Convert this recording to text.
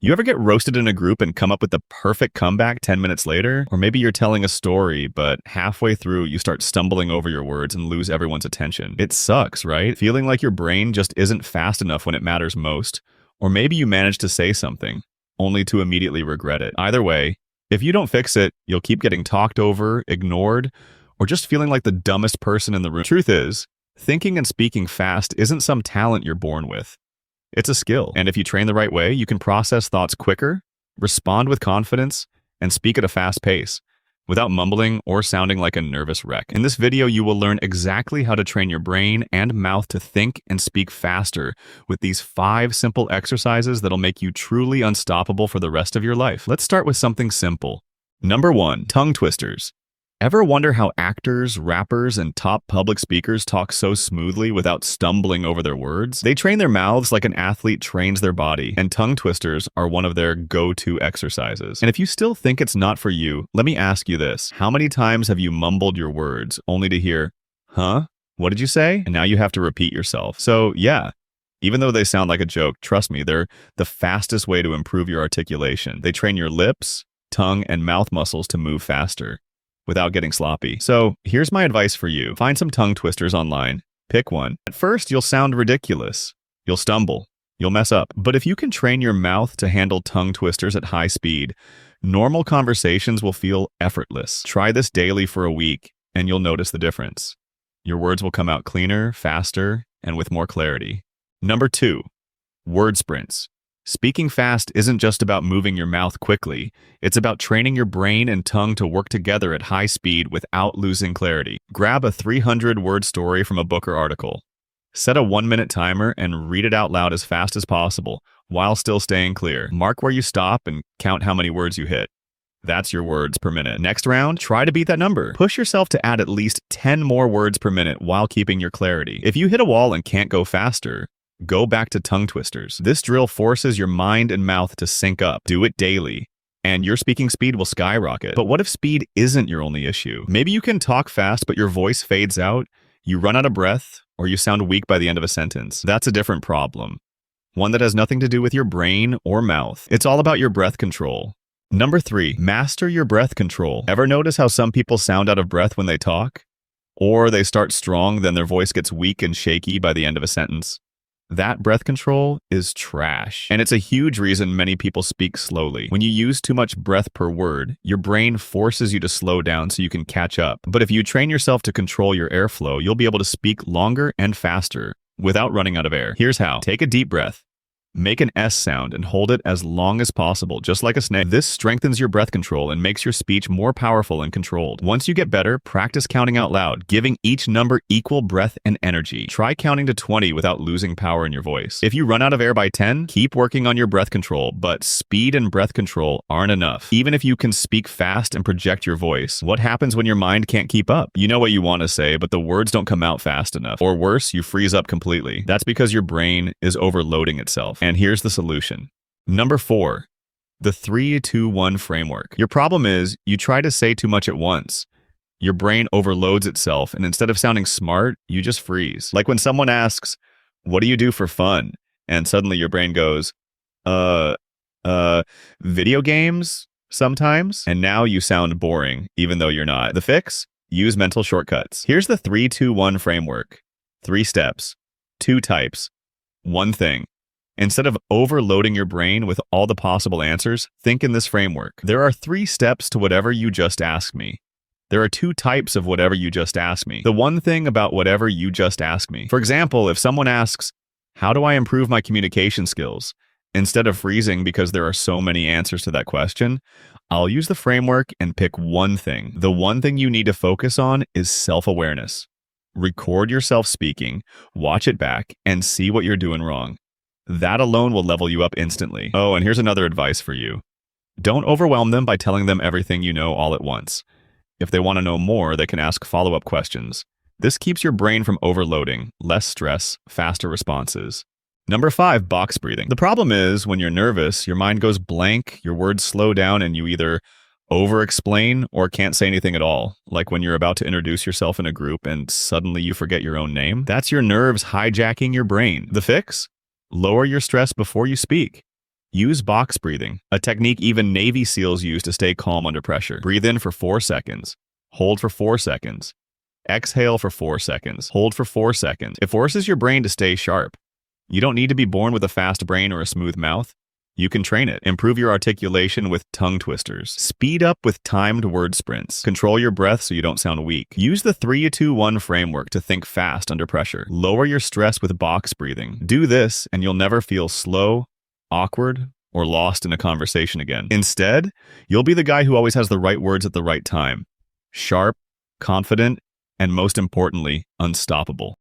You ever get roasted in a group and come up with the perfect comeback 10 minutes later? Or maybe you're telling a story, but halfway through you start stumbling over your words and lose everyone's attention. It sucks, right? Feeling like your brain just isn't fast enough when it matters most. Or maybe you manage to say something, only to immediately regret it. Either way, if you don't fix it, you'll keep getting talked over, ignored, or just feeling like the dumbest person in the room. Truth is, thinking and speaking fast isn't some talent you're born with. It's a skill, and if you train the right way, you can process thoughts quicker, respond with confidence, and speak at a fast pace, without mumbling or sounding like a nervous wreck. In this video, you will learn exactly how to train your brain and mouth to think and speak faster with these 5 simple exercises that'll make you truly unstoppable for the rest of your life. Let's start with something simple. Number 1, tongue twisters. Ever wonder how actors, rappers, and top public speakers talk so smoothly without stumbling over their words? They train their mouths like an athlete trains their body, and tongue twisters are one of their go-to exercises. And if you still think it's not for you, let me ask you this. How many times have you mumbled your words only to hear, "Huh? What did you say?" And now you have to repeat yourself. So yeah, even though they sound like a joke, trust me, they're the fastest way to improve your articulation. They train your lips, tongue, and mouth muscles to move faster without getting sloppy. So here's my advice for you. Find some tongue twisters online. Pick one. At first, you'll sound ridiculous. You'll stumble. You'll mess up. But if you can train your mouth to handle tongue twisters at high speed, normal conversations will feel effortless. Try this daily for a week, and you'll notice the difference. Your words will come out cleaner, faster, and with more clarity. Number 2, word sprints. Speaking fast isn't just about moving your mouth quickly. It's about training your brain and tongue to work together at high speed without losing clarity. Grab a 300-word story from a book or article. Set a 1-minute timer and read it out loud as fast as possible while still staying clear. Mark where you stop and count how many words you hit. That's your words per minute. Next round, try to beat that number. Push yourself to add at least 10 more words per minute while keeping your clarity. If you hit a wall and can't go faster, go back to tongue twisters. This drill forces your mind and mouth to sync up. Do it daily, and your speaking speed will skyrocket. But what if speed isn't your only issue? Maybe you can talk fast, but your voice fades out, you run out of breath, or you sound weak by the end of a sentence. That's a different problem. One that has nothing to do with your brain or mouth. It's all about your breath control. Number 3, master your breath control. Ever notice how some people sound out of breath when they talk? Or they start strong, then their voice gets weak and shaky by the end of a sentence? That breath control is trash. And it's a huge reason many people speak slowly. When you use too much breath per word, your brain forces you to slow down so you can catch up. But if you train yourself to control your airflow, you'll be able to speak longer and faster without running out of air. Here's how. Take a deep breath. Make an S sound and hold it as long as possible, just like a snake. This strengthens your breath control and makes your speech more powerful and controlled. Once you get better, practice counting out loud, giving each number equal breath and energy. Try counting to 20 without losing power in your voice. If you run out of air by 10, keep working on your breath control, but speed and breath control aren't enough. Even if you can speak fast and project your voice, what happens when your mind can't keep up? You know what you want to say, but the words don't come out fast enough. Or worse, you freeze up completely. That's because your brain is overloading itself. And here's the solution. Number 4, the 3-2-1 framework. Your problem is you try to say too much at once. Your brain overloads itself, and instead of sounding smart, you just freeze. Like when someone asks, "What do you do for fun?" And suddenly your brain goes, video games sometimes. And now you sound boring, even though you're not. The fix? Use mental shortcuts. Here's the 3-2-1 framework. 3 steps, 2 types, 1 thing. Instead of overloading your brain with all the possible answers, think in this framework. There are 3 steps to whatever you just asked me. There are 2 types of whatever you just asked me. The 1 thing about whatever you just asked me. For example, if someone asks, "How do I improve my communication skills?" Instead of freezing because there are so many answers to that question, I'll use the framework and pick 1 thing. The 1 thing you need to focus on is self-awareness. Record yourself speaking, watch it back, and see what you're doing wrong. That alone will level you up instantly. Oh, and here's another advice for you. Don't overwhelm them by telling them everything you know all at once. If they want to know more, they can ask follow-up questions. This keeps your brain from overloading, less stress, faster responses. Number 5, box breathing. The problem is when you're nervous, your mind goes blank, your words slow down, and you either over-explain or can't say anything at all. Like when you're about to introduce yourself in a group and suddenly you forget your own name. That's your nerves hijacking your brain. The fix? Lower your stress before you speak. Use box breathing, a technique even Navy SEALs use to stay calm under pressure. Breathe in for 4 seconds. Hold for 4 seconds. Exhale for 4 seconds. Hold for 4 seconds. It forces your brain to stay sharp. You don't need to be born with a fast brain or a smooth mouth. You can train it. Improve your articulation with tongue twisters. Speed up with timed word sprints. Control your breath so you don't sound weak. Use the 3-2-1 framework to think fast under pressure. Lower your stress with box breathing. Do this and you'll never feel slow, awkward, or lost in a conversation again. Instead, you'll be the guy who always has the right words at the right time. Sharp, confident, and most importantly, unstoppable.